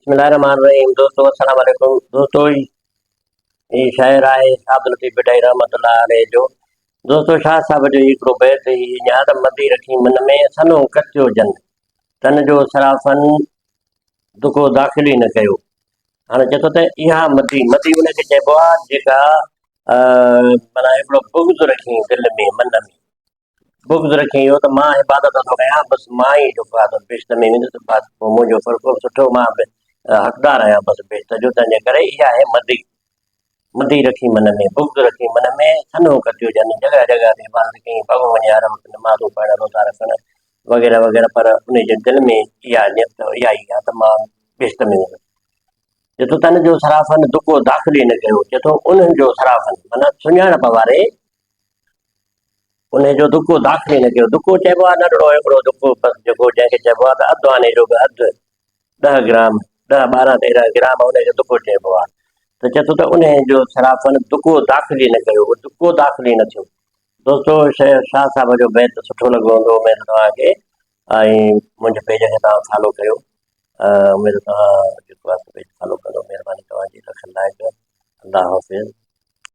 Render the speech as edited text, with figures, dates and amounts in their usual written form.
बिस्मिल्लाहिर्रहमानिर्रहीम। दोस्तों अस्सलाम वालेकुम। दोस्तों ये शायर आहे अब्दुल लतीफ़ भिटाई रहमतुल्लाह अलैह जो। दोस्तों शाह साहब जो हिकिड़ो बैत ही याद मदी रखी मन में सनो कचियो जन तन जो सराफन दुको दाख़िल ई न कयो। हाणे चए थो त इहा मदी मदी उनखे चइबो आहे जेका माना हिकिड़ो बुग़्ज़ रखी दिलि में मन में बुग़्ज़ रखी इहो त मां इबादत थो कयां, बसि मां ई जेको आहे बेश्त में वेंदुसि, बसि पोइ मुंहिंजो फ़र्क़ु सुठो मां हक़दार आहियां बसि बेश्त जो। तंहिंजे करे इहा आहे मदी। मदी रखी मन में बुग़्ज़ रखी मन में सनो कटियो जन जॻह जॻह ते इबादत कई, भॻो वञे हर वक़्तु नमाज़ूं पढ़ण रोज़ा रखण वग़ैरह वग़ैरह, पर उनजे दिलि में इहा नियत इहा ई आहे त मां बेश्त में वेंदुसि। चए थो तन जो सराफन दुको दाख़िल ई न कयो। चए थो उन्हनि जो सराफन माना सुञाणप वारे उनजो दुको दाख़िल ई न कयो। दुको चइबो आहे नंढिड़ो हिकिड़ो दुको, बसि जेको जंहिंखे चइबो आहे त अधु आने जो बि अधु 10 ग्राम 10 12 13 ग्राम उनजो दुको चइबो आहे। त चए थो त उन जो सराफन दुको दाख़िल ई न कयो, दुको दाख़िल ई न थियो। दोस्तों शाह साहब जो बैत सुठो लॻो हूंदो उमेद तव्हांखे, ऐं मुंहिंजे पेज खे तव्हां फॉलो कयो। उमेद तव्हां जेको आहे पेज फॉलो कंदो। महिरबानी तव्हांजी, लख लाइक। अल्लाह हाफ़िज़।